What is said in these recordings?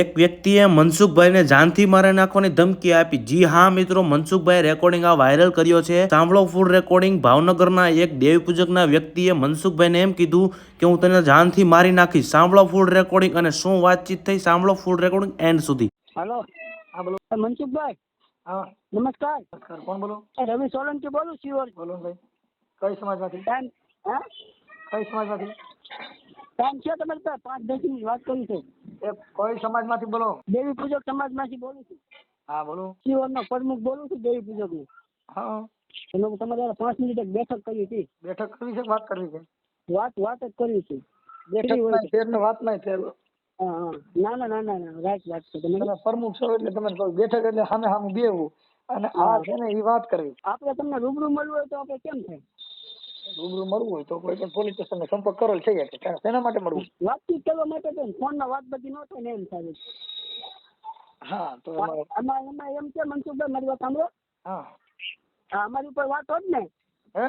એક વ્યક્તિએ મનસુખભાઈને જાનથી મારી નાખવાની ધમકી આપી. જી હા મિત્રો, મનસુખભાઈ રેકોર્ડિંગ આ વાયરલ કર્યો છે. સાંભળો ફૂલ રેકોર્ડિંગ. ભાવનગરના એક દેવી પૂજકના વ્યક્તિએ મનસુખભાઈને એમ કીધું કે હું તને જાનથી મારી નાખીશ. સાંભળો ફૂલ રેકોર્ડિંગ અને શું વાતચીત થઈ સાંભળો ફૂલ રેકોર્ડિંગ એન્ડ સુધી. હેલો. હા બોલો. મનસુખભાઈ. હા નમસ્કાર. નમસ્કાર. કોણ બોલો? રવિ સોલંકી બોલું શિવર. બોલો ભાઈ. કઈ સમાજમાંથી? હા કઈ સમાજમાંથી? ટાઈમ છે તમારી પાસે? 5-10 મિનિટ વાત કરી છે. એ કઈ સમાજમાંથી બોલો? દેવી પૂજક સમાજમાંથી બોલું છું. હા બોલો. શિવરનો પ્રમુખ બોલું છું દેવી પૂજકનો. હા એનો તમારે 5 મિનિટ એક બેઠક કરવી હતી. બેઠક કરવી છે, વાત કરવી છે? વાત જ કરવી છે. બેઠક ફેરને વાત નહીં ફેર. હા ના રાઈટ વાત છે. તમે પ્રમુખ છો એટલે તમે બેઠક એટલે સામે સામે બેવું અને આ છે ને એ વાત કરવી. આપણે તમને રૂબરૂ મળવું હોય તો આપણે કેમ થાય? રૂબરૂ મળવું હોય તો કોઈ પણ પોલીસ સ્ટેશનનો સંપર્ક કરેલ છે કે શેના માટે મળવું? વાતચીત કરવા માટે છે. ફોનમાં વાત બધી ન થાય ને એમ થાય. હા તો એમાં એમ છે મનસુખભાઈ મારી વાત સાંભળો. હા અમારી ઉપર વાત હોત ને હે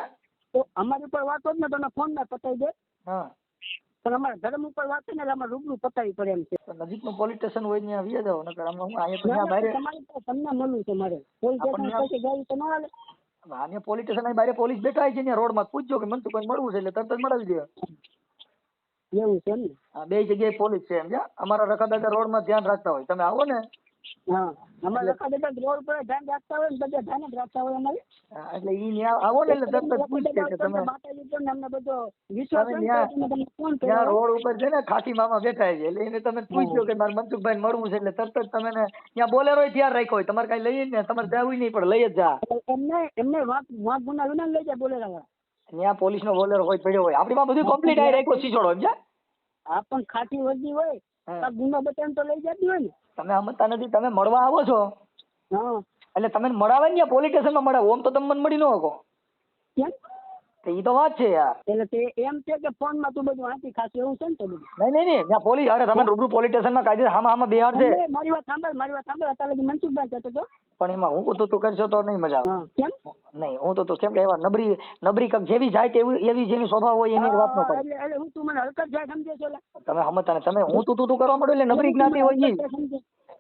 તો અમારી ઉપર વાત હોત ને તો ફોનમાં પતાવી દે. હા પણ અમારા ધર્મ ઉપર વાત છે ને એટલે અમારે રૂબરૂ પતાવી પડે એમ છે. નજીકનું પોલીસ સ્ટેશન હોય ત્યાં આવી જાવ નકર તમને મળવું છે મારે. પોલીસ સ્ટેશન પાસે ગાડી તો ના હાલે. આને પોલીસ સ્ટેશન બહાર પોલીસ બેઠા છે ને રોડ માં પૂછજો કે મનસુખભાઈ મળવું છે એટલે તરત જ મળાવી દે. એવું છે ને? હા બે જગ્યાએ પોલીસ છે એમ. અમારા રખાદાદા રોડ માં ધ્યાન રાખતા હોય. તમે આવો ને. હા અમારા રખાદાદા રોડ પર ધ્યાન રાખતા હોય ને બધા ધ્યાન જ રાખતા હોય અમારે. એટલે ઈ ન્યા આવો ને એટલે તરત જ પૂછશે કે તમે માતાજી પર અમને બધો વિશ્વાસ છે. ત્યાં રોડ ઉપર છે ને ખાકી મામા બેઠા છે એટલે એને તમે પૂછજો કે મારે મનસુખભાઈ મળવું છે એટલે તરત જ તમે ત્યાં બોલેરો તૈયાર રાખ્યો હોય. તમારે કઈ લઈએ ને તમારે જવું નહીં પણ લઈ જ જા. એમને વાંક ગુના વિના લઈ જાય બોલેરા. ત્યાં પોલીસ નો બોલેરો હોય પડ્યો હોય. આપણી માં બધું કમ્પ્લીટ આવી રાખ્યો શીશોડો સમજ્યા. હા પણ ખાટી વર્દી હોય ગુનો બતાવીને તો લઈ જતી હોય ને. તમે સમજતા નથી. તમે મળવા આવો છો એટલે તમે મળાવે ને પોલીસ સ્ટેશન માં મળાવો. ઓમ તો તમે મને મળી ન શકો. કેમ? એ તો વાત છે યાર. એટલે તે એમ છે કે ફોન માં તું બધું વાંચી ખાસ એવું છે ને તો બધું. નહીં ત્યાં પોલીસ અરે તમે રૂબરૂ પોલીસ સ્ટેશન માં કાયદે હામાં બિહાર છે. મારી વાત સાંભળ અત્યારે મનસુખભાઈ કહેતો હતો. પણ એમાં હું તો તું કરશો તો નહીં મજા આવે. કેમ નહીં? હું તો કેમ કે એવા નબળી કમ જેવી જાય તેવી એવી જેની સ્વભાવ હોય એની વાત ન કરે. એટલે હું તું મને હલકત જાય સમજે છો. તમે સમજતા તમે હું તું કરવા માંડો એટલે નબળી જ્ઞાતિ હોય ઈ.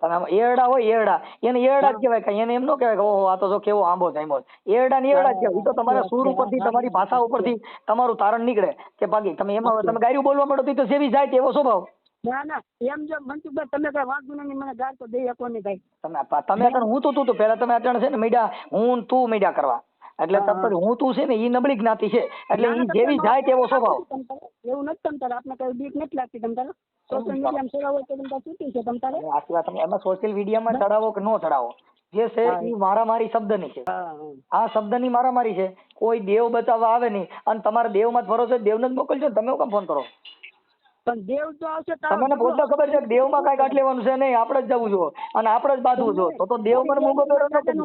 તમે એરડા હોય એરડા એને એરડા જ કહેવાય. કઈ એને એમ ન કહેવાય કે ઓહો આ તો કેવો આંબો જામ્યો. એરડા ને એરડા જ કહેવાય. એ તો તમારા સૂર ઉપરથી તમારી ભાષા ઉપરથી તમારું તારણ નીકળે કે બાકી તમે એમાં તમે ગાયરું બોલવા માંડો તો જેવી જાય તેવો સ્વભાવ. ના એમ જો મનસુખભાઈ તમે કઈ વાંક ગુનાની મને ગાળ તો દઈ શકો નહીં કઈ. તમે હું તું પેલા તમે અટણ છે ને મીડિયા હું તું મીડિયા કરવા એટલે તરત હું તું છે ને ઈ નબળી જ્ઞાતિ છે એટલે ઈ જેવી જાય તેવો સ્વભાવ. એવું નથી તમતારે આપણે કઈ બીક નથી લાગતી તમતારે. સોશિયલ મીડિયામાં ચડાવો તો તમતારે છૂટી છે તમતારે. આખી વાત તમે એમાં સોશિયલ મીડિયામાં ચડાવો કે ન ચડાવો જે છે એ મારામારી શબ્દની છે. આ શબ્દની મારામારી છે. કોઈ દેવ બચાવવા આવે નહીં અને તમારા દેવમાં જ ભરોસો દેવને જ મોકલજો. તમે કેમ ફોન કરો? પણ દેવ તો આવશે. તમને પોતે ખબર છે કે દેવમાં કઈ કાઢ લેવાનું છે નહીં. આપણે જ જવું જો અને આપણે જ બાંધવું જો તો દેવ મને મૂંગો પેડો ન કરી.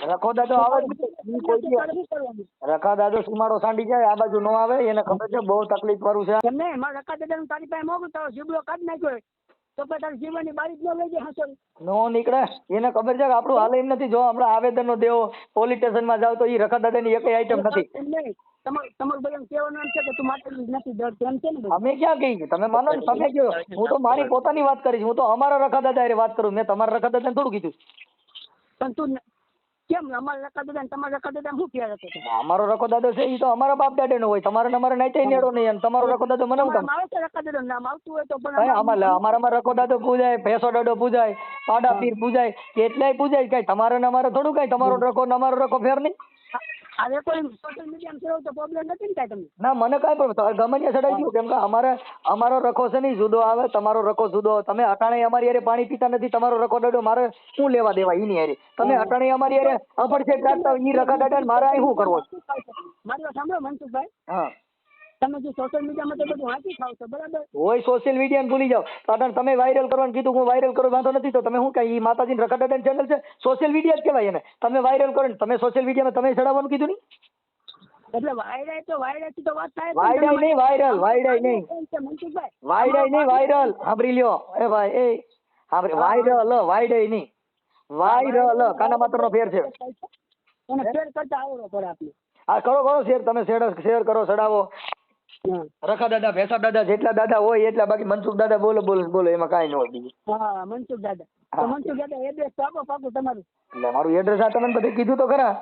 રખો દાદો આવે રખા દાદો સુમાડો સાંડી જાય આ બાજુ નો આવે. એને ખબર છે બહુ તકલીફ વાળું છે. એમ નહીં મારા રખા દાદા તારી પાસે મોકલું તારો જીબડો કાઢી નાખ્યો તો પછી તારી જીવવાની બારી જ ન લઈ જાય હસો નો નીકળે. એને ખબર છે કે આપણું હાલ એમ નથી. જો હમણાં આવેદન નો દેવો પોલીસ સ્ટેશન માં જાવ તો એ રખા દાદા ની એક આઈટમ નથી. તમારું ભાઈ કહેવાનું એમ છે કે તું માતાજી નથી ડરતો એમ છે ને. અમે ક્યાં કહીએ તમે માનો ને તમે કહો. હું તો મારી પોતાની વાત કરીશ. હું તો અમારા રખા દાદા હારે વાત કરું. મેં તમારા રખા દાદા થોડું કીધું. પણ તું કેમ અમારા રખા દાદા તમારા રખા દાદા શું કહે છે? અમારો રખો દાદો છે એ તો અમારા બાપ દાદા નો હોય. તમારે અમારે નાઈતે નેડો નહીં. તમારો રખો દાદો મને શું આવે છે? રખા દાદા નામ આવતું હોય તો પણ અમારામાં રખો દાદો પૂજાય, ભેંસો દાદો પૂજાય, પાડા પીર પૂજાય, કેટલાય પૂજાય. કઈ તમારે ને અમારે થોડું કઈ તમારો રખો ને અમારો રખો ફેર નહીં. અરે કોઈ સોશિયલ મીડિયામાં તો પ્રોબ્લેમ નથી ને કાંઈ તમને? ના મને કાંઈ પ્રોબ્લેમ ગમે ત્યાં ચડાઈ ગયું. કેમ કે અમારો રખો છે નહીં જુદો આવે. તમારો રખો જુદો. તમે અટાણે અમારી હારે પાણી પીતા નથી. તમારો રખો દાડો મારે શું લેવા દેવા એની હારે? તમે અટાણે અમારી હારે અફડછેડ રાખતા હોય ઈ રખા દાડા મારે અહીં શું કરવો? મારી વાત સાંભળો મનસુખભાઈ. હા તમે જે સોશિયલ મીડિયામાં તો બધું વાંચી ખાવ છો બરાબર હોય. સોશિયલ મીડિયા ભૂલી જાઓ. કારણ તમે વાયરલ કરવાનું કીધું. હું વાયરલ કરું વાંધો નથી. તો તમે શું કઈ માતાજી રખા દાડા ચેનલ છે સોશિયલ મીડિયા જ કહેવાય એને. તમે વાયરલ કરો ને તમે સોશિયલ મીડિયામાં તમે ચડાવવાનું કીધું નહીં. એટલે વાયરલ તો વાયરલ થી તો વાત થાય. વાયરલ નહીં વાયરલ વાયરલ નહીં વાયરલ નહીં વાયરલ સાંભળી લ્યો એ ભાઈ એ સાંભળી વાયરલ વાયરલ નહીં વાયરલ કાના માત્ર નો ફેર છે. અને શેર કરતા આવડો પડે આપણે. હા કરો શેર. તમે શેર કરો ચડાવો. હા રખા દાદા ભેસા દાદા જેટલા દાદા હોય એટલા, બાકી મનસુખ દાદા બોલો બોલો બોલો એમાં કાંઈ ન હોય બીજું. હા મનસુખ દાદા. તો મનસુખ દાદા એડ્રેસ તો આપો પાકું તમારું. એટલે મારું એડ્રેસ આ તમને બધે કીધું તો ખરા.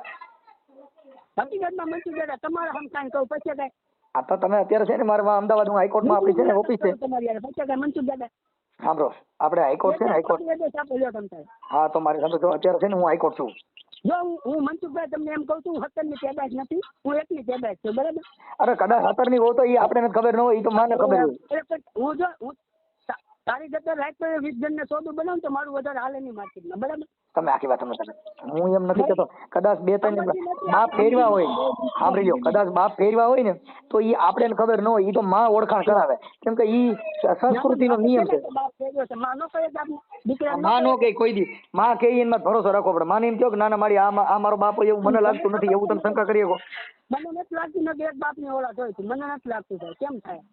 હકીકતમાં મનસુખ દાદા તમારે હમ કાંઈ કહું પછી કાંઈ આ તો તમે અત્યારે છે ને મારા અમદાવાદ હું હાઈકોર્ટમાં આપણી છે ને ઓફિસ છે. તમારી યાર પછી કાંઈ મનસુખ દાદા સાંભળો આપણે હાઈકોર્ટ છે ને હાઈકોર્ટ. એડ્રેસ આપો લ્યો તમ તારે. હા તો મારી સામે જો અત્યારે છે ને હું હાઈકોર્ટ છું. જો હું મનસુખભાઈ તમને એમ કહું છું 17 ની પેદાશ નથી, હું 1 ની પેદાશ છું, બરાબર? અરે કદાચ 17 ની હોય તો એ આપણે નથી ખબર ન હોય, એ તો મને ખબર હોય. હું તારી જગ્યાએ રાત 20 જણને સોદું બનાવું તો મારું વધારે હાલે નહીં માર્કેટમાં, બરાબર? તમે આખી વાત સમજો. હું એમ નથી કહેતો કદાચ 2-3 બાપ ફેરવા હોય, સાંભળી લો, કદાચ બાપ ફેરવા હોય ને તો એ આપણે ખબર ન હોય, એ તો માં ઓળખાણ કરાવે, કેમ કે એ સંસ્કૃતિનો નિયમ છે. માં નો કે કોઈ દી માં કે એમાં ભરોસો રાખવો પડે. માને એમ કહો કે ના ના મારી આ મારો બાપ હોય એવું મને લાગતું નથી, એવું તમે શંકા કરી શકો? મને નથી લાગતું ને કે એક બાપની ઓલાદ હોય છે, મને નથી લાગતું સાહેબ. કેમ થાય?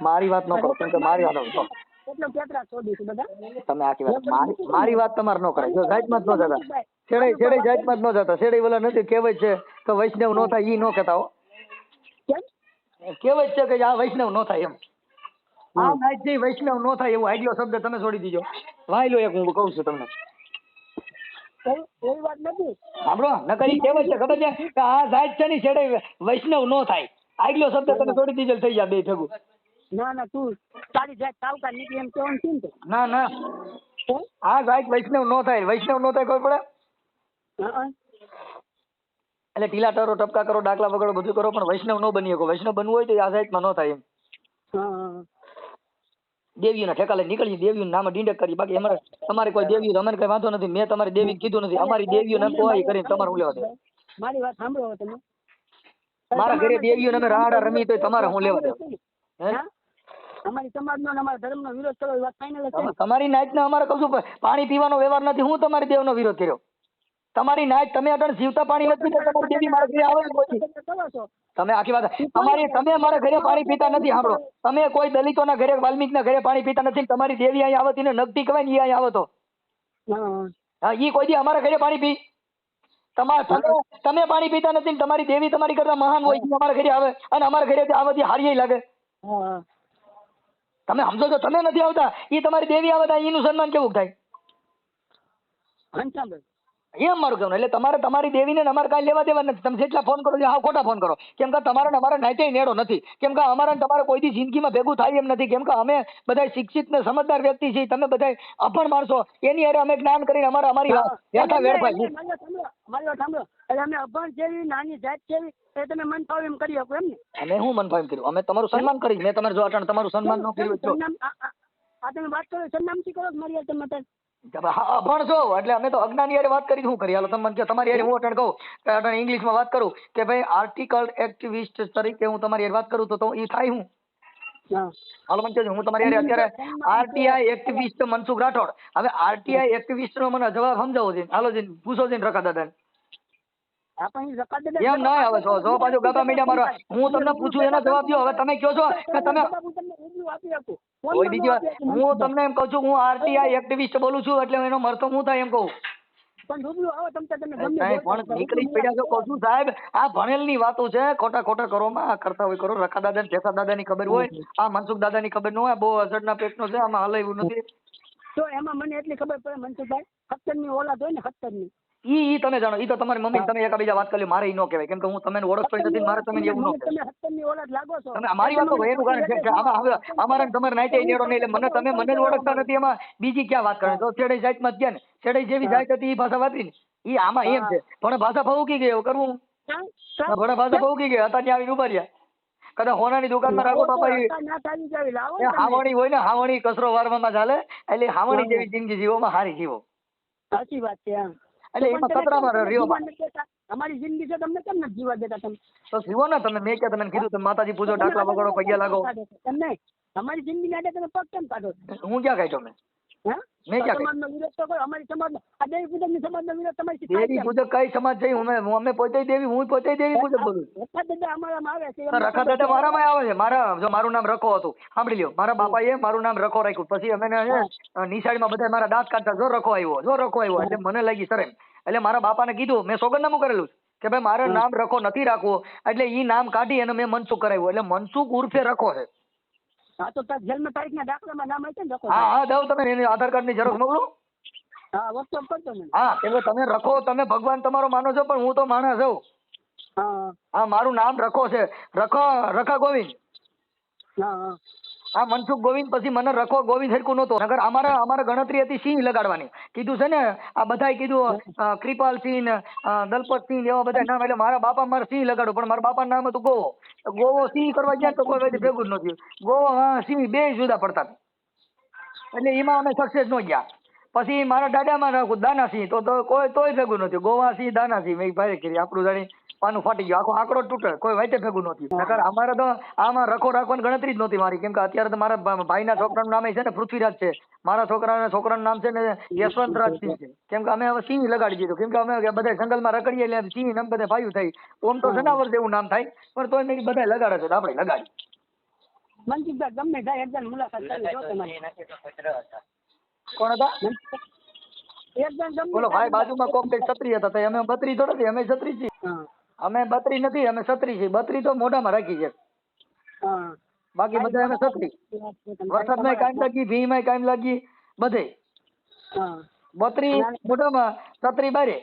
મારી વાત ન કરો, કેમ કે મારી વાત જો એટલો કેટલા શોધી છે બધા. તમે આખી વાત મારી વાત તમારે ન કરે. જો જાતમાં જ ન જતા, છેડે જાતમાં જ ન જતા. છેડે ઓલા નથી કહેવત છે કે વૈષ્ણવ નો થાય, ઈ ન કહેતા હો. કેમ? કહેવત છે કે આ વૈષ્ણવ નો થાય એમ. આ નાઈટ જે વૈષ્ણવ નો થાય એવું આઈડિયો શબ્દ તમે છોડી દીજો. વાય લો એક હું કહું છું તમને. એવી વાત નથી. સાંભળો નકર ઈ કહેવત છે ખબર છે કે આ જાત છે ને છેડે વૈષ્ણવ નો થાય, આઈડિયો શબ્દ તમે છોડી દીજો થઈ જાય બે ભેગું. ના ના તું તારી જાત સાવકાર નીકળી એમ કેવાનું છે ને. ના ના આ જાત વૈષ્ણવ નો થાય, વૈષ્ણવ નો થાય ખબર પડે? હા એટલે ટીલા ટરો ટપકા કરો, ડાકલા વગડો બધું કરો, પણ વૈષ્ણવ નો બની શકો. વૈષ્ણવ બનવું હોય તો આ જાતમાં નો થાય એમ. હા દેવીઓના ઠેકા લઈને નીકળી, દેવીઓના નામે ડીંડક કરી. બાકી અમારે તમારે કોઈ દેવી અમને કઈ વાંધો નથી. મેં તમારી દેવી કીધું નથી. અમારી દેવીઓ નામ કોઈ કરીને તમારે હું લેવા દે? મારી વાત સાંભળો તમે. મારા ઘરે દેવીઓ નામે રાડા રમી તો તમારે હું લેવા દે? અમારી સમાજનો અને અમારા ધર્મનો વિરોધ કરો એ વાત ફાઇનલ છે. તમારી નાઈટને અમારે કહું છું પાણી પીવાનો વ્યવહાર નથી. હું તમારી દેવનો વિરોધ કર્યો? તમારી નાઈટ તમે અટણ જીવતા પાણી નથી પીતા, તમારી દેવી મારા ઘરે આવે કોઈ? તમે આખી વાત તમારી, તમે મારા ઘરે પાણી પીતા નથી. સાંભળો, તમે કોઈ દલિતોના ઘરે વાલ્મીકના ઘરે પાણી પીતા નથી. તમારી દેવી અહીં આવતી ને નગટી કહેવાય ને, એ અહીં આવો તો હા ઈ કોઈ દી અમારા ઘરે પાણી પી? તમે પાણી પીતા નથી ને તમારી દેવી તમારી કરતા મહાન હોય, અમારા ઘરે આવે અને અમારા ઘરે આવતી હારી લાગે. તમે સમજો છો? તમે નથી આવતા, એ તમારી દેવી આવતા, એનું સન્માન કેવું થાય? એમ મારું કહેવાનું. એટલે તમારે તમારી દેવીને અમારે કાંઈ લેવા દેવા નથી. તમે જેટલા ફોન કરો હા ખોટા ફોન કરો, કેમ કે તમારે અમારા નાઈટે નેડો નથી. કેમ કે અમારા તમારે કોઈ દી જિંદગીમાં ભેગું થાય એમ નથી. કેમ કે અમે બધા શિક્ષિત ને સમજદાર વ્યક્તિ છીએ, તમે બધા અભણ માણસો. એની હારે અમે જ્ઞાન કરીને અમારી વ્યાખ્યા વેડફાય. મારી વાત સાંભળો, એટલે અમે અભણ જેવી નાની જાત જેવી એ તમે મન ફાવે એમ કરી શકો એમ ને? અમે હું મન ફાવે એમ કર્યું? અમે તમારું સન્માન કરી. મેં તમારે જો અટણ તમારું સન્માન ન કર્યું આ તમે વાત કરો સરનામથી કરો મારી યાર તમે અભણ છો એટલે અમે તો અજ્ઞાની હારે વાત કરી. શું કરી? હાલો તમે તમારી હારે હું અટણ કહું કે અટણ ઇંગ્લિશમાં વાત કરું કે ભાઈ આર્ટિકલ એક્ટિવિસ્ટ તરીકે હું તમારી હારે વાત કરું તો એ થાય હું? હાલો મને કહેજો. હું તમારી હારે અત્યારે આરટીઆઈ એક્ટિવિસ્ટ મનસુખ રાઠોડ. હવે આરટીઆઈ એક્ટિવિસ્ટ નો મને જવાબ સમજાવો છે. હાલો જઈને પૂછો છે રકા દાદા એમ ના આવે છો જો પાછું ગબા મીડિયા મારવા. હું તમને પૂછું એનો જવાબ દો. હવે તમે કહો છો કે તમે કોઈ બીજી વાત, હું તમને એમ કહું છું હું આરટીઆઈ એક્ટિવિસ્ટ બોલું છું એટલે એનો મરતો હું થાય એમ કહું. પણ નીકળી પડ્યા છો કહું છું સાહેબ, આ ભણેલ ની વાતો છે. ખોટા ખોટા કરો માં આ કરતા હોય કરો. રખા દાદા ને જેસા દાદા ની ખબર હોય, આ મનસુખ દાદા ની ખબર ન હોય. બહુ અજડના પેટ નો છે, આમાં હાલે એવું નથી. તો એમાં મને એટલી ખબર પડે મનસુખભાઈ 17 ની ઓલાદ હોય ને 17 ની ઈ તમે જાણો. ઈ તો તમારી મમ્મી તમે એકાબીજા વાત કરી. મારે ઈ ન કહેવાય, કેમ કે હું તમને ઓળખતો નથી. મારે તમે એવું ન કહેવાય. તમે 17 ની ઓલાદ લાગો છો. તમે મારી વાત એનું કારણ છે કે આમાં હવે અમારા તમારે નાઈટે નેડો નહીં. એટલે મને તમે મને જ ઓળખતા નથી. એમાં બીજી ક્યાં વાત કરે? તો છેડે જાતમાં જ ગયા ને, છેડે જેવી જાત હતી ઈ ભાષા વાપરી ને. ઈ આમાં એમ છે પણ ભાષા ફૂકી ગઈ. કરવું ભણે ભાષા ફૂકી ગઈ હતા ત્યાં આવીને ઉભા રહ્યા. કદાચ હોનાની દુકાનમાં રાખો બાપા હાવણી હોય ને, હાવણી કચરો વારવામાં ચાલે. એટલે હાવણી જેવી જિંદગી જીવોમાં હારી જીવો. સાચી વાત છે. એટલે એમાં કચરામાં રહ્યો. અમારી જિંદગી છે તમને કેમ નથી જીવા દેતા? તમે તો જીવો ને. તમે મેં ક્યાં તમને કીધું તમે માતાજી પૂજો, ડાકલા વગાડો, પૈયા લાગો. તમને અમારી જિંદગી માટે તમે પગ કેમ કાઢો? હું ક્યાં કાઢ્યો? મેં ક્યાં સમાજનો વિરોધ તો કરો. અમારી સમાજનો આ દેવી પૂજક ની સમાજનો વિરોધ તમારી દેવી પૂજક કઈ સમાજ છે? અમે પોતે દેવી, હું પોતે દેવી પૂજક બોલું. રખા દાદા અમારામાં આવે છે. રખા દાદા મારામાં આવે છે. જો મારું નામ રખો હતું, સાંભળી લ્યો. મારા બાપાએ મારું નામ રખો રાખ્યું. પછી અમે નિશાળીમાં બધા મારા દાંત કાઢતા, જો રખો આવ્યો, જો રખો આવ્યો. એટલે મને લાગી શરમ. એટલે મારા બાપાને કીધું, મેં સોગંદનામું કરેલું કે ભાઈ મારે નામ રખો નથી રાખવું, એટલે ઈ નામ કાઢી અને મેં મનસુખ કરાવ્યું, એટલે મનસુખ ઉર્ફે રખો છે. હા તો તાર જન્મ તારીખના દાખલામાં નામ હશે ને રખો? હા હા દઉં, તમે એની આધાર કાર્ડ ની ઝેરોક્ષ મોકલો. હા વોટ્સઅપ કરજો મને. હા કેમ કે તમે રખો, તમે ભગવાન તમારો માનો છો, પણ હું તો માણસ છું. હા હા મારું નામ રખો છે, રખા ગોવિંદ. હા હા આ મનસુખ ગોવિંદ પછી મને રખો ગોવિંદ હરકું નહોતું, નગર અમારે ગણતરી હતી સિંહ લગાડવાની. કીધું છે ને આ બધાય કીધું કૃપાલ સિંહ ને દલપત સિંહ એવા બધા નામ, એટલે મારા બાપા મારે સિંહ લગાડું, પણ મારા બાપાનું નામ હતું ગોવો. તો ગોવો સિંહ કરવા ગયા તો કોઈ વખતે ભેગું જ નહોતું. ગોવો હા સિંહ બે જુદા પડતા હતા. એટલે એમાં અમે સક્સેસ ન ગયા. પછી મારા દાદામાં રાખું દાનાસિંહ, તો તોય ભેગું નહોતું. ગોવા સિંહ દાનાસિંહ મેં ભાઈ કરી, આપણું જાણી પાનું ફાટી ગયું, આખો આંકડો તૂટે, કોઈ વાતે ભેગું નહોતું. નકર અમારે તો આમાં રખો રાખવાની ગણતરી જ નહોતી મારી, કેમ કે અત્યારે તો મારા ભાઈના છોકરાનું નામ છે ને પૃથ્વીરાજ છે, મારા છોકરાનું નામ છે ને યશવંતરાજ સિંહ છે. કેમ કે અમે હવે સિંહ લગાડી દીધું, કેમ કે અમે બધા જંગલમાં રખડીએ એટલે સિંહ નામ બધા ભાઈઓ થાય. ઓમ તો જનાવર જેવું નામ થાય, પણ તોય મેં બધા લગાડે છે, તો આપણે લગાડી. મનસુખભાઈ ગમે થાય એકદમ મુલાકાત કરી જો તમારી. કોણ હતા? એકદમ ગમે બોલો ભાઈ, બાજુમાં કોક કઈ છત્રી હતા, તો અમે બત્રી થોડા છીએ, અમે છત્રી છીએ. હા અમે બત્રી નથી, અમે છત્રી છીએ. બત્રી તો મોઢામાં રાખી છે, હા બાકી બધા અમે છત્રી. વરસાદમાં કાયમ લાગી, ભીમાં કાયમ લાગી, બધે હા બત્રી મોઢામાં, છત્રી બારે.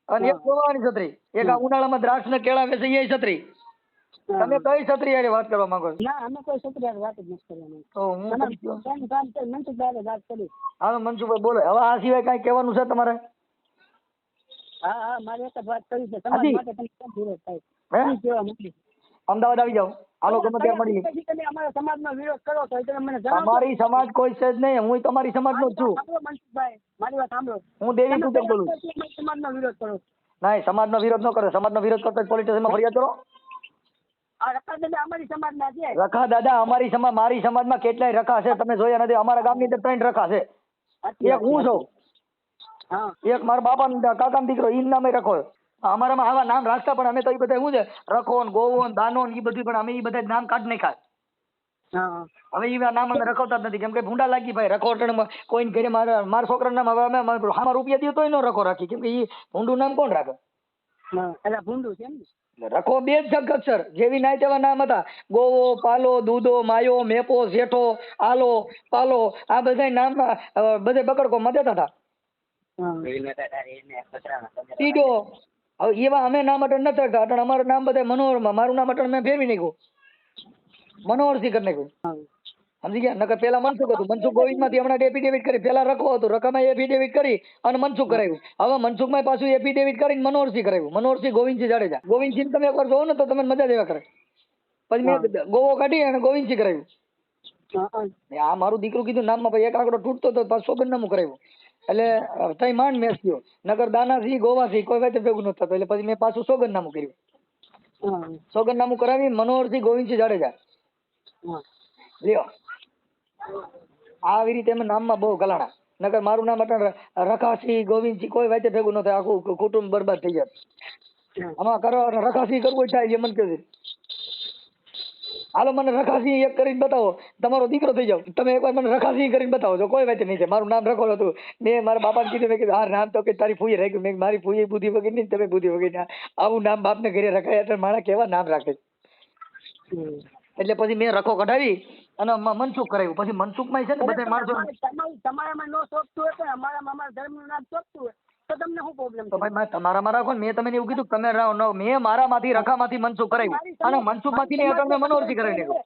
અને એક ગોવાની છત્રી, એક આ ઉનાળામાં દ્રાક્ષ ને કેળા વેચે એ છત્રી. તમે કઈ છત્રી હારે વાત કરવા માંગો છો? ના અમે કોઈ છોકરી હારે વાત જ નથી કરવાની. તો હું કરી દઉં. તમારું કામ છે મનસુખભાઈ વાત કરી. હા મનસુખભાઈ બોલો, હવે આ સિવાય કઈ કહેવાનું છે તમારે? હા હા મારે એક જ વાત કરી છે, તમારા માટે તમે કેમ વિરોધ થાય હે? શું કહેવા માંગુ? અમદાવાદ આવી જાઓ, હાલો ગમે ત્યારે મળીએ. પછી તમે અમારા સમાજનો વિરોધ કરો તો તમે મને જણાવજો. તમારી સમાજ કોઈ છે જ નહીં, હું તમારી સમાજનો જ છું. સાંભળો મનસુખભાઈ, મારી વાત સાંભળો. હું દેવી તમે પૂજક બોલું. અમારા સમાજનો વિરોધ કરો. નહીં, સમાજનો વિરોધ ન કરે. સમાજનો વિરોધ કરતા પોલીસ સ્ટેશનમાં ફરિયાદ કરો. આ રખા દાદા અમારી સમાજના છે. રખા દાદા અમારી સમાજ, મારી સમાજમાં કેટલાય રખા છે, તમે જોયા નથી? અમારા ગામની અંદર 3 રખા છે. એક હું છું, હા એક મારા બાપાનો કાકાનો દીકરો, ઈ નામે રખો. અમારામાં આવા નામ રાખતા, પણ અમે તો એ બધા શું છે રખો ને ગોવો ને દાનો ને એ બધું, પણ અમે એ બધા નામ કાઢી નાખ્યા. હા હવે એ નામ અમે રખવતા જ નથી, કેમ કે ભૂંડા લાગી ભાઈ રખોટણ કોઈ ઘરે. મારા છોકરાનું નામ હવે અમે આમાં રૂપિયા દઈએ તોય ન રખો રાખી, કેમ કે એ ભૂંડું નામ કોણ રાખે? હા એટલે ભૂંડું છે એમ ને? રખો બે જ અક્ષર, જેવી નાય તેવા નામ હતા. ગોવો, પાલો, દૂધો, માયો, મેપો, શેઠો, આલો, પાલો, આ બધા નામ બધે બકડકો માં દેતા હતા. સીડો, હવે એવા અમે નામ અટણ નથી રાખતા. અટણ અમારું નામ બધા મનોહરમાં, મારું નામ અટણ મેં ફેરવી નાખ્યું, મનોહરસિંહ કરી નાખ્યું. સમજી ગયા? નકર પેલા મનસુખ હતું, મનસુખ ગોવિંદ માંથી હમણાં એફિડેવિટ કરી. પેલા રખો હતું, રખામાં એફિડેવિટ કરી અને મનસુખ કરાવ્યું. હવે મનસુખમાં પાછું એફિડેવિટ કરીને મનોહરસિંહ કરાવ્યું, મનોહરસિંહ ગોવિંદસિંહ જાડેજા. ગોવિંદસિંહ તમે એકવાર જોવો ને તો તમને મજા જ એવા કરે. પછી મેં ગોવો કાઢી અને ગોવિંદસિંહ કરાવ્યું. આ મારું દીકરું કીધું નામમાં, પછી એક આંકડો તૂટતો હતો, પાછું સોગંદનામું કરાવ્યું. એટલે તઈ માંડ મેચ થયો. નગર દાનાસિંહ, ગોવાસિંહ કોઈ વાતે ભેગું નતું થતું, એટલે પછી મેં પાછું સોગંદનામું કર્યું. સોગંદનામું કરાવી મનોહરસિંહ ગોવિંદસિંહ જાડેજા લ્યો. આવી રીતે અમે નામમાં બહુ ગલાણા. નકર મારું નામ અટણ રખાસિંહ ગોવિંદસિંહ કોઈ વાતે ભેગું ન થાય, આખું કુટુંબ બરબાદ થઈ જાય. આમાં કરો રખાસિંહ કરવું થાય છે મને કહે, હાલો મને રખાસિંહ એક કરીને બતાવો, તમારો દીકરો થઈ જાવ. તમે એકવાર મને રખાસિંહ કરીને બતાવો છો, કોઈ વાતે નહીં થાય. મારું નામ રખો હતું. મેં મારા બાપાને કીધું, મેં કીધું હા નામ તો કે તારી ફૂઈ રાખ્યું. મેં મારી ફૂઈ બુદ્ધિ વગર નહીં, તમે બુદ્ધિ વગર. આવું નામ બાપને ઘરે રખાય એટલે મારા કેવા નામ રાખે. એટલે પછી મેં રખો કઢાવી અને મનસુખ કરાવ્યું. પછી મનસુખમાં છે ને બધા માણસો તમારામાં નો શોભતું હોય તો અમારામાં અમારા ધર્મનું નામ શોભતું હોય તો તમને શું પ્રોબ્લેમ? તો ભાઈ તમારામાં રાખો ને. મેં તમને એવું કીધું તમે મેં મારામાંથી રખામાંથી મનસુખ કરાવ્યું અને મનસુખમાંથી નહીં અટલ મેં મનોહરસિંહ કરાવી નાખ્યું.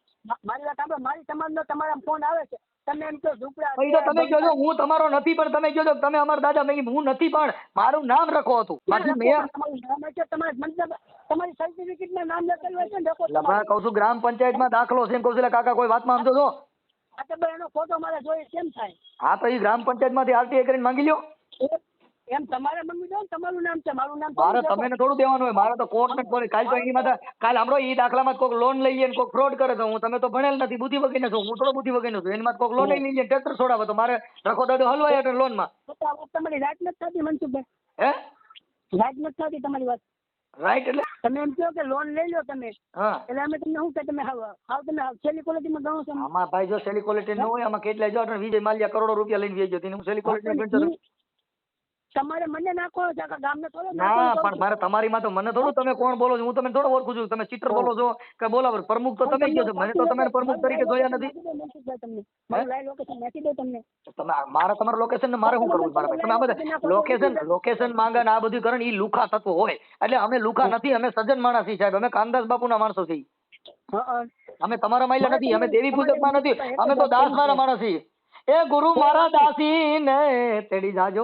મારી વાત સાંભળો, મારી સમાજનો તમારા ફોન આવે છે, તમે એમ કહો ઝૂંપડા પછી તો તમે કહો છો હું તમારો નથી, પણ તમે કહો છો તમે અમારા દાદા. મેં હું નથી, પણ મારું નામ રખો હતું. બાકી મેં તમારી સર્ટિફિકેટમાં નામ લખેલું હોય છે ને રખો. લગભગ કહું છું ગ્રામ પંચાયતમાં દાખલો છે એમ કહું છું. કાકા કોઈ વાતમાં સમજો છો? આ તો એનો ફોટો મારે જોઈએ કેમ થાય? હા તો એ ગ્રામ પંચાયતમાંથી આરટીઆઈ કરીને માંગી લ્યો. એમ તમારે મંગી દો ને, તમારું નામ છે, મારું નામ મારે તમે થોડું દેવાનું હોય. મારે તો કોર્ટ ને કાલ તો એની માથે કાલ આપણો એ દાખલામાં કોઈક લોન લઈએ ને કોઈક ફ્રોડ કરે તો હું તમે તો ભણેલ નથી, બુદ્ધિ વગર છું. હું થોડો બુદ્ધિ વગર છું. એની માથે કોઈક લોન લઈ લે ટ્રેક્ટર છોડાવે તો મારે રખો દાદો હલવાય એટલે લોન માં. તમારી રાઈટ નથી થતી મનસુખભાઈ, હે રાઈટ નથી થતી તમારી વાત. રાઈટ એટલે તમે એમ કહો કે લોન લઈ લો તમે, હા એટલે અમે તમને શું કે તમે તમે છેલ્લી ક્વોલિટીમાં ગણો છો? આમાં ભાઈ જો સેલી ક્વોલિટી ન હોય, આમાં કેટલા જો વિજય માલ્યા કરોડો રૂપિયા લઈને વેચ્યો તેને હું સેલી ક્વોલિટી ગણતો. તમારે મને નાખો છે કે ગામને થોડો ના પણ મારે તમારી માં તો મને થોડું તમે કોણ બોલો છો હું તમે થોડો ઓળખું છું તમે ચીટર બોલો છો કે બોલાવો પ્રમુખ તો તમે કહો છો મને તો તમે પ્રમુખ તરીકે જોયા નથી મારું લાઈવ લોકેશન નાખી દો તમને તમે મારે તમારું લોકેશન ને મારે શું કરવું છે? મારે તમે આ બધા લોકેશન માંગે ને આ બધું કરે ને એ લુખા તત્વો હોય એટલે અમે લુખા નથી અમે સજ્જન માણસ છીએ સાહેબ અમે કાનદાસ બાપુના માણસો છીએ અમે તમારા માયલા નથી અમે દેવી પૂજક માં નથી અમે તો દાસ મારા માણસ છીએ એ ગુરુ મારા દાસી ને તેડી જાજો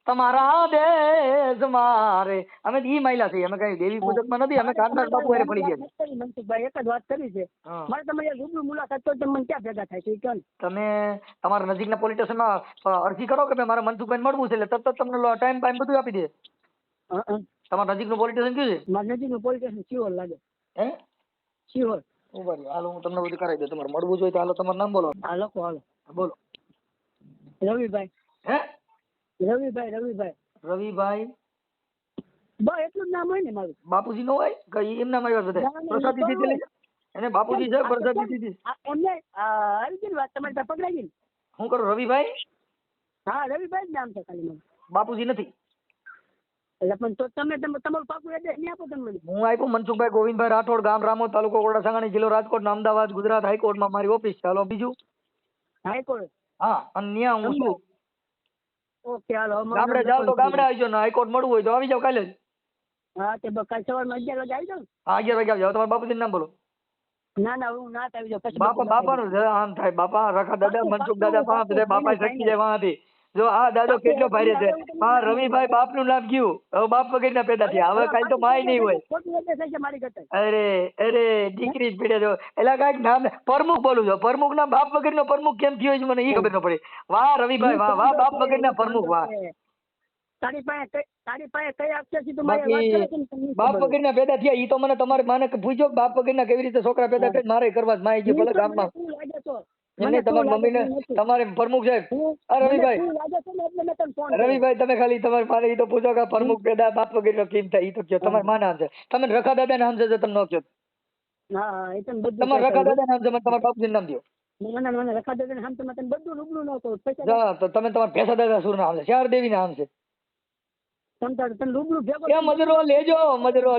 તમારા દેશ મારે અમે ઈ માયલા છીએ અમે કઈ દેવી પૂજક માં નથી અમે કાનદાસ બાપુ હારે પડી ગયા મનસુખભાઈ એક જ વાત કરી છે મારે તમારી રૂબરૂ મુલાકાત તો તમને ક્યાં ભેગા થાય છે કહો ને. તમે તમારા નજીકના પોલીસ સ્ટેશનમાં અરજી કરો કે મારે મનસુખભાઈ મળવું છે એટલે તરત જ તમને ટાઈમ બધું આપી દે. તમારા નજીકનું પોલીસ સ્ટેશન કયું છે? મારા નજીકનું પોલીસ સ્ટેશન શિહોર લાગે. હે શિહોર. ઉભા રહ્યો હાલો હું તમને બધું કરાવી દઉં. તમારે મળવું જોઈએ તો હાલો તમારું નામ બોલો. હા લખો હાલો બોલો. રવિભાઈ. હે રવિભાઈ. રવિભાઈ બસ એટલું જ નામ હોય ને મારું. બાપુજી નો હોય કઈ એમ નામ આવ્યા બધા પ્રસાદી દીધી એને બાપુજી છે પ્રસાદી દીધી એમને આવી ગઈ વાત તમારી પાસે પકડાઈ ગઈ. શું કરું રવિભાઈ? હા રવિભાઈ જ નામ છે ખાલી મારું. બાપુજી નથી. એટલે પણ તો તમે તમારું પાકું એડ્રેસ નહીં આપો તમે મને. હું આપ્યું મનસુખભાઈ ગોવિંદભાઈ રાઠોડ ગામ રામોદ તાલુકો કોરડા સાંગાણી જિલ્લો રાજકોટ ને અમદાવાદ ગુજરાત હાઈકોર્ટમાં મારી ઓફિસ છે. હાલો બીજું? હાઈકોર્ટ. હા અને ત્યાં હું છું. ઓકે હાલો. ગામડે જાવ તો ગામડે આવજો ને હાઈકોર્ટ મળવું હોય તો આવી જાવ કાલે જ. હા તે કાલ સવારમાં 11 વાગે આવી જાવ. હા 11 વાગે આવજો. તમારા બાપુજીનું નામ બોલો. ના હું ના આવી જાવ. પછી બાપાનું આમ થાય બાપા રખા દાદા મનસુખ દાદા પાંચ બધા બાપા શક્તિ જાય વાંથી જો આ દાદો કેટલો ભારે છે. હા રવિભાઈ બાપનું નામ કયું હવે બાપ વગર ના પેદા થયા હવે કાઈ તો માય નહીં હોય. અરે દીકરી જ પીડે છો એટલે કઈક નામ પ્રમુખ બોલું છો પ્રમુખ ના બાપ વગર નો પ્રમુખ કેમ થયો છે મને એ ખબર ન પડી. વાહ રવિભાઈ વાહ બાપ વગર ના પ્રમુખ વાહ. તારી પાસે કઈ અક્ષર છે તું બાકી બાપ વગર ના પેદા થયા ઈ તો મને તમારે માને પૂછ્યો બાપ વગર ના કેવી રીતે છોકરા પેદા કરી મારે કરવા જ માય ગયું ભલે ગામમાં એમને તમારી મમ્મીને તમારે પ્રમુખ સાહેબ રવિભાઈ તમે ખાલી તમારે મારે ઈ તો પૂછો કે પ્રમુખ પેદા બાપ વગર નો કેમ થાય ઈ તો કયો તમારે માં નામ છે તમે રખા દાદા નામ છે તમે ન કયો. તમારે રખા દાદા નામ છે મને તમારા બાપુજી નામ દો. મને રખા દાદા નામ તો તમે બધું રૂબરૂ ન કહો તો તમે તમારા ભેસા દાદા સુર નામ છે ચાર દેવી નામ છે. એ મજરો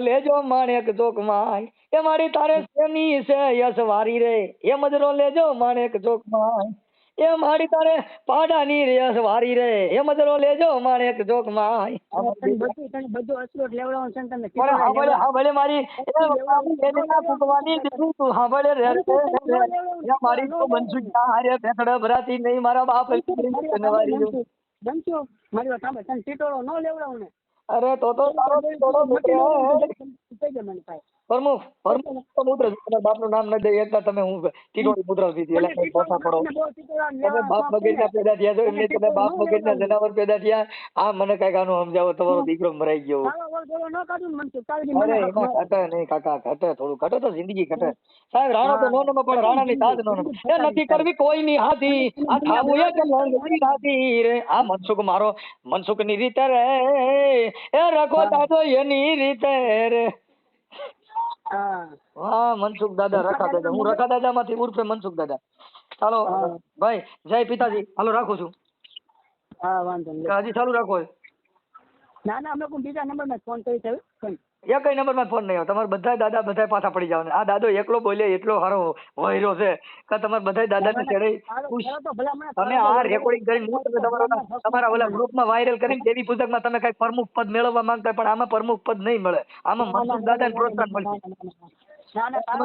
લેજો માણેક ચોક માં એ મારી તારે સેમી છે યસ વારી રે એ મજરો લેજો માણેક ચોક માં એ મારી તારે પાડાની રે યસ વારી રે એ મજરો લેજો માણેક ચોક માં બધું અસલોટ લેવડાવવાનું છે તમે હાંભળે મારી તું હાંભળે રે મારી તો મનસુખ હારે ભેખડા ભરાતી નહીં મારા બાપ બનશો મારી વાત સાંભળ તને ટીટોળો ન લેવડાવું ને. અરે તો તારો ટીટોળો પ્રમુખ તો મુદ્ર તમારા બાપનું નામ ન દે એટલે તમે હું ટીટોળી મુદ્રા દીધી એટલે કઈ પાછા પડો. તમે બાપ વગરના પેદા થયા છો એટલે તમે બાપ વગરના જનાવર પેદા થયા. આ મને કઈક આનું સમજાવો તમારો દીકરો મરાઈ ગયો. અરે એમાં ઘટે નહીં કાકા ઘટે થોડું ઘટે તો જિંદગી ઘટે સાહેબ. રાણો તો નો નમો પણ રાણાની તાજ નો નમો એ નથી કરવી કોઈ ની હાથી આ થાવું એ કે લંગડી હાથી રે આ મનસુખ મારો મનસુખ ની રીતે રે એ રખો દાદો એની રીતે રે. હા મનસુખ દાદા રખા દાદા હું રખા દાદા માંથી ઉર્ફે મનસુખ દાદા. ચાલો ભાઈ જય પિતાજી હાલો રાખું છું. હા વાંધો નહીં હજી ચાલુ રાખો. ના અમે કોઈ બીજા નંબર માં ફોન કરી છે એક કઈ નંબર માં ફોન નહીં આવે તમારે બધા દાદા બધા પાછા પડી જાવ. આ દાદો એકલો બોલે એટલો સારો વહેરો છે કે તમારે બધા દાદા ને ચડે તમે આ રેકોર્ડિંગ કરીને તમારા ઓલા ગ્રુપમાં વાયરલ કરીને દેવી પૂજક માં તમે કઈ પ્રમુખ પદ મેળવવા માંગતા પણ આમાં પ્રમુખ પદ નહીં મળે. આમાં મનસુખ દાદા ને પ્રોત્સાહન મળશે.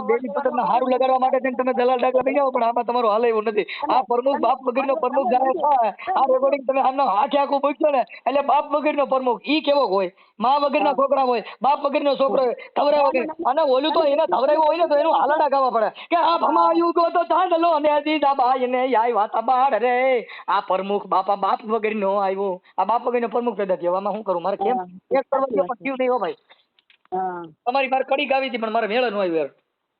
દેવી પૂજક માં હારું લગાડવા માટે થઈને તમે દલાલ ડાકલા બની જાઓ પણ આમાં તમારું હાલે એવું નથી. આ પ્રમુખ બાપ વગર નો પ્રમુખ જયારે થાય આ રેકોર્ડિંગ તમે આનો આખે આખું મૂક્યો ને એટલે બાપ વગર નો પ્રમુખ ઈ કેવો હોય મા વગર ના છોકરા હોય બાપ વગર નો છોકરો હોય ધવરાય વગર અને ઓલું તો એને ધવરાયું હોય ને તો એનું હાલડા ગાવા પડે કે આ ભમાયું ગો તો ચાંદલો ને દીધા બાઈ ને આવ્યા તા બાળ રે. આ પ્રમુખ બાપા બાપ વગર નો આવ્યો આ બાપ વગર નો પ્રમુખ પેદા થયો. આમાં શું કરું મારે કેમ એક કરવા પણ થયું નહીં હો ભાઈ. તમારી મારે કડી ગાવી હતી પણ મારે મેળ નો આવ્યો.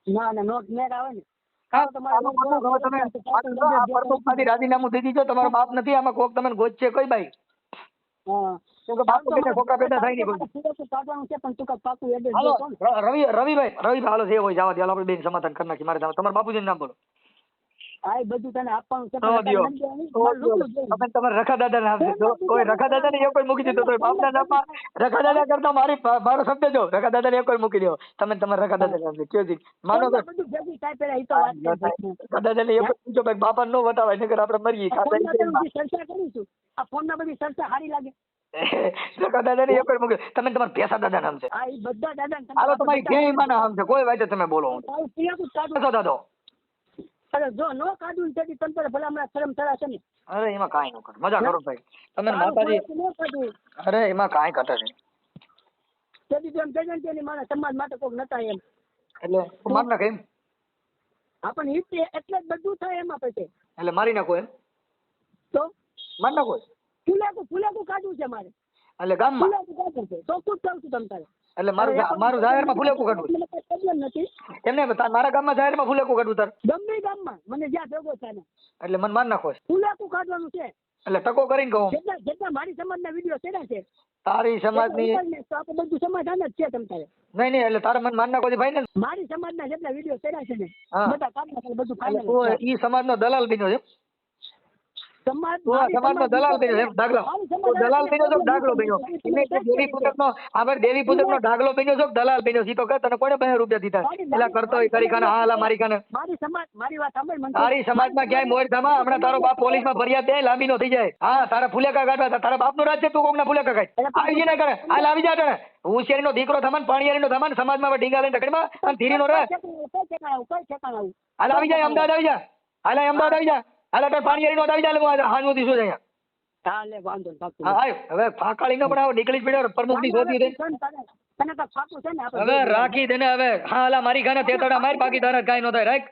ના ના નોટ મેળ આવે ને રાજીનામું દઈ દીધો તમારો બાપ નથી આમાં કોક તમે ગોચ છે કોઈ ભાઈ રવિભાઈ હાલો જે હોય જવા દે આપણે બેન સમાધાન કરી નાખી. મારે તમારા બાપુજીનું નામ બોલો. આ એ બધું તને આપવાનું છે તો પણ દ્યો. તારે નથી તો દેવાનું. દ્યો. મારે લૂંટવું જોઈએ. તમે તમારા રખા દાદા નામ છે જો કોઈ રખા દાદા ને એક મૂકી દીધો તો બાપના નામમાં રખા દાદા કરતા મારો શબ્દ જો રખા દાદા ને એક મૂકી દો તમે તમારા રખા દાદા નામ છે કયો જી માનો તો બધું ભેગું થાય પેલા ઈ તો વાત છે ભાઈ. રખા દાદા ને એક પૂછો ભાઈ બાપા નો વટાવાય નકર આપણે મરીએ આ ફોનમાં તો બધી ચર્ચા કરીશું. આ ફોનમાં બધી ચર્ચા સારી લાગે. રખા દાદા ને એક મૂકી તમે તમારા ભેસા દાદા નામ છે આ ઈ બધા દાદા ને હાલો તમારી ક્યાંય માં નામ છે કોઈ વાત તમે બોલો તારું પિયાકું જ કાઢું. ભેસો દાદો અરે જો નો કાઢું ને તેથી તને તો ભલા હમણાં શરમ થશે ને. અરે એમાં કાંઈ ન કર મજા કરો ભાઈ તમે તારું માતાજી પિયાકું નો કાઢું. અરે એમાં કાંઈ ઘટે નહીં તેથી તો એમ કહેજે ને કે મારા સમાજ માટે કોક નતા એમ. એટલે તું માર નાખ એમ આપણને ઈ એટલે જ બધું થાય એમાં પછી. એટલે મારી નાખો એમ તો માર નાખો ફુલેકું કાઢવું છે મારે. એટલે ગામમાં ફુલેકું કાઢવું છે તો શું કહું છું તમ તારે. એટલે મારું જાહેરમાં ફૂલેકું કાઢવું મને કાંઈ problem નથી. એમને મારા ગામમાં જાહેરમાં ફૂલેકું કાઢવું તાર ગમે ઈ ગામમાં મને જ્યાં ભેગો થાય ને એટલે મને માર નાખો છે. ફુલેકું કાઢવાનું છે. એટલે ટકો કરીને કહું જેટલા મારી સમાજના વિડીયો ચડ્યા છે તારી સમાજની તો આપણે બધું સમાધાન જ છે તમ તારે. નહીં એટલે તારે મને માર નાખો છે ભાઈ ને મારી સમાજના જેટલા વિડીયો ચડ્યા છે ને હા. બધા કાઢી નાખે બધું એટલે final જ છે. તું ઈ સમાજનો દલાલ બન્યો છે સમાજ તું આ સમાજનો દલાલ બન્યો છે દાખલો તું દલાલ બન્યો છો કે દાખલો બન્યો એટલે કે દેવી પૂજકનો આપણે દેવી પૂજકનો દાખલો બન્યો છો કે દલાલ બન્યો છે ઈ તો કહે તને કોને 2 રૂપિયા દીધા એટલે કરતો હોય કરી ખાને હાલા મારી ખાને મારી સમાજ મારી વાત સાંભળ મને. તારી સમાજમાં ક્યાંય મોર થમા હમણાં તારો બાપ પોલીસમાં ફરિયાદ દે લાંબી નો થઈ જાય હા તારા ફુલેકા કાઢવા તારા બાપનું રાજ છે તું કોકના ફુલેકા કાઢ આવી જ ના કરે હાલ આવી જા તને હોશિયારીનો દીકરો થમાન પાણીયારીનો થમાન સમાજમાં ઢીંગા લઈને ઢકડીમાં અને ધીરીનો રહે કઈ ઠેકાણા આવું. હાલ આવી જાય અમદાવાદ આવી જા હાલ અમદાવાદ આવી જા હાલ તાર પાણીયારીનો આવી જા હાનવતી શું જાય હા લે વાંધો નહીં, પાકું. હા આવ્યો હવે ફાકાળી નો પણ આવો નીકળી જ પડ્યો પ્રમુખની શોધી દે તને તો ફાકું છે ને આપણે હવે રાખી દે ને હવે હા હાલા મારી ખાને તેતડા માર બાકી તારા કાઈ નો થાય રાખ